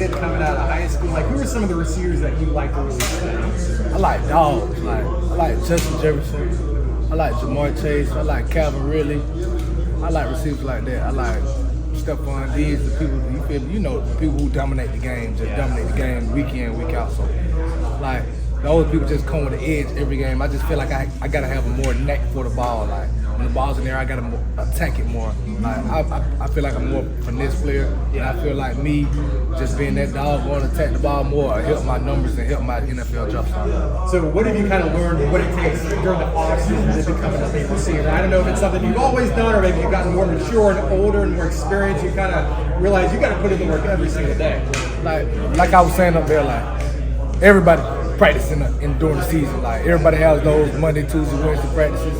kid coming out of high school? Like, who are some of the receivers that you like to really study? I like dogs. I like Justin Jefferson. I like Jamar Chase. I like Calvin Ridley. I like receivers like that. I like Stephon Diggs, the people the people who dominate the game, just dominate the game week in, week out. So, like, those people just come with the edge every game. I just feel like I gotta have a more neck for the ball. Like, when the ball's in there, I gotta attack it more. Like, I feel like I'm more finesse player, and I feel like me just being that dog, going to attack the ball more, help my numbers and help my NFL draft stock. So what have you kind of learned what it takes during the offseason to become an elite receiver? I don't know if it's something you've always done, or maybe you've gotten more mature and older and more experienced. You kind of realize you got to put in the work every single day. Like I was saying up there, like, everybody practicing during the season. Like, everybody has those Monday, Tuesday, Wednesday practices,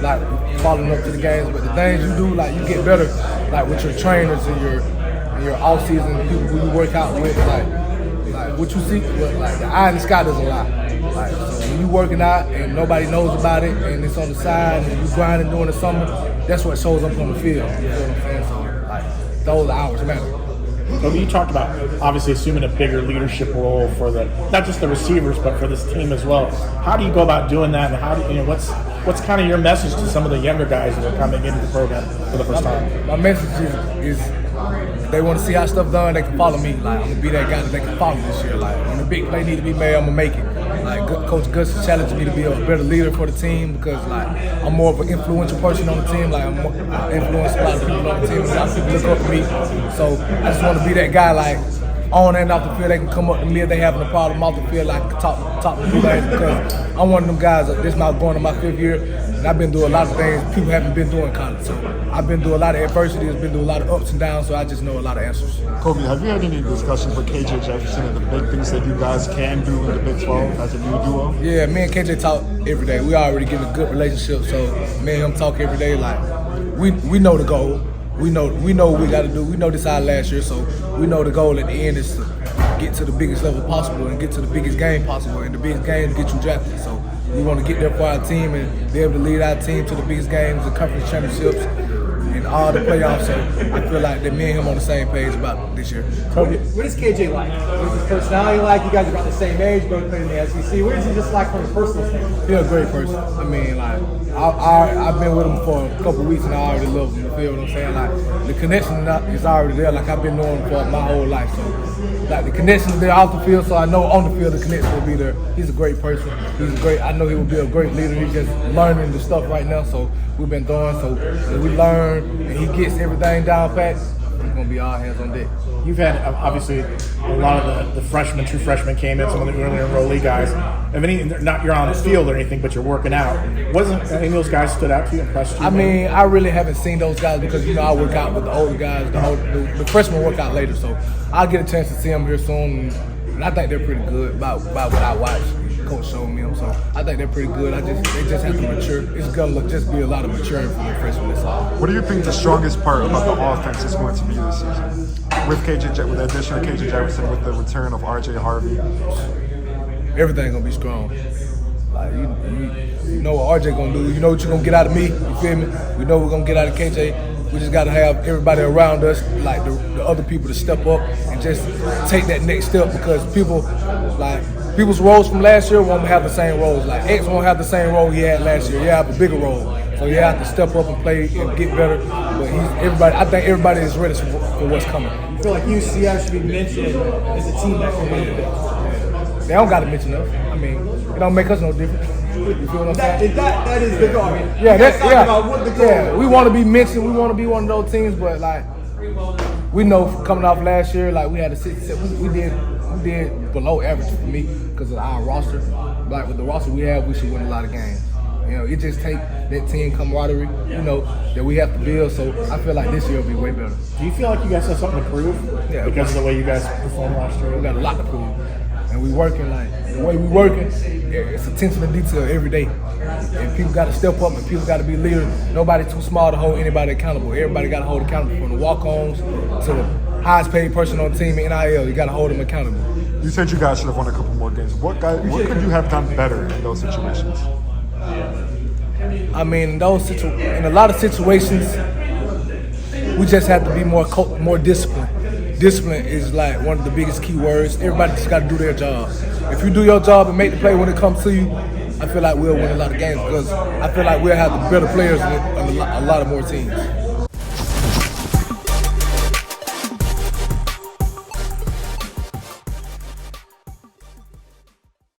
like following up to the games. But the things you do, like, you get better, like with your trainers and your off season people who you work out with. Like what you see, like the eye in the sky doesn't lie. Like, so when you working out and nobody knows about it, and it's on the side, and you grinding during the summer, that's what shows up on the field. You know what I'm saying? So, like, those hours matter. Kobe, you talked about obviously assuming a bigger leadership role for not just the receivers, but for this team as well. How do you go about doing that, and how do what's kind of your message to some of the younger guys that are coming into the program for the first time? My message is if they want to see how stuff done, they can follow me. Like, I'm gonna be that guy that they can follow this year. Like, when the big play need to be made, I'm gonna make it. Like, Coach Gus challenged me to be a better leader for the team, because, like, I'm more of an influential person on the team. Like, I influence a lot of people on the team. A lot of people look up to me. So I just want to be that guy, like, on and off the field, they can come up to me if they having a problem off the field, like, talk to me, guys, because I'm one of them guys. This is now going to my 5th year, and I've been through a lot of things people haven't been doing in college. So I've been through a lot of adversity, I've been through a lot of ups and downs, so I just know a lot of answers. Kobe, have you had any discussions with KJ Jefferson and the big things that you guys can do in the Big 12 as a new duo? Yeah, me and KJ talk every day. We already get a good relationship, so me and him talk every day. Like, we know the goal. We know what we got to do. We know this our last year, so we know the goal at the end is to get to the biggest level possible and get to the biggest game possible. And the biggest game to get you drafted. So we want to get there for our team and be able to lead our team to the biggest games, the conference championships, and all the playoffs. So I feel like that me and him on the same page about this year. What is KJ like? What's his personality like? You guys are about the same age, both playing in the SEC. What is he just like from a personal standpoint? He's a great person. I mean, like, I've been with him for a couple of weeks and I already love him. You feel what I'm saying? Like, the connection is already there. Like, I've been knowing him for my whole life. So, like, the connection is there off the field, so I know on the field the connection will be there. He's a great person. I know he will be a great leader. He's just learning the stuff right now. So we've been doing. So when we learn and he gets everything down pat, it's gonna be all hands on deck. You've had, obviously, a lot of the freshmen, true freshmen came in, some of the earlier enrollee guys. If any, not you're on the field or anything, but you're working out. Wasn't any of those guys stood out to you, impressed you? I mean, I really haven't seen those guys because, I work out with the older guys. The freshmen work out later, so I'll get a chance to see them here soon. And I think they're pretty good by what I watch. Coach showed me them, so I think they're pretty good. They just have to mature. It's gonna just be a lot of maturing from the freshmen. That's all. What do you think the strongest part about the offense is going to be this season? With the addition of KJ Jefferson, with the return of RJ Harvey? Everything's gonna be strong. Like, you know what RJ gonna do. You know what you're gonna get out of me. You feel me? We know we're gonna get out of KJ. We just gotta have everybody around us, like the other people, to step up and just take that next step, because people's roles from last year won't have the same roles. Like, X won't have the same role he had last year. You have a bigger role, so you have to step up and play and get better. But I think everybody is ready for what's coming. You feel like UCF should be mentioned as a team that can win it? They don't got to mention us. I mean, it don't make us no different. You feel what I'm saying? That is the goal. I mean, about what the goal is. We want to be mentioned. We want to be one of those teams, but, like, we know coming off last year, like, we had we did below average for me because of our roster. Like, with the roster we have, we should win a lot of games. It just take that team camaraderie, that we have to build. So I feel like this year will be way better. Do you feel like you guys have something to prove? Yeah, because of the way you guys performed last year? We got a lot to prove. And we working, like, the way we working, it's attention to detail every day. And people got to step up and people got to be leaders. Nobody's too small to hold anybody accountable. Everybody got to hold accountable, from the walk-ons to the highest paid person on the team in NIL. You got to hold them accountable. You said you guys should have won a couple more games. What could you have done better in those situations? I mean, in a lot of situations, we just have to be more disciplined. discipline is like one of the biggest key words. Everybody just got to do their job. If you do your job and make the play when it comes to you, I feel like we'll win a lot of games because I feel like we'll have the better players than a lot of more teams.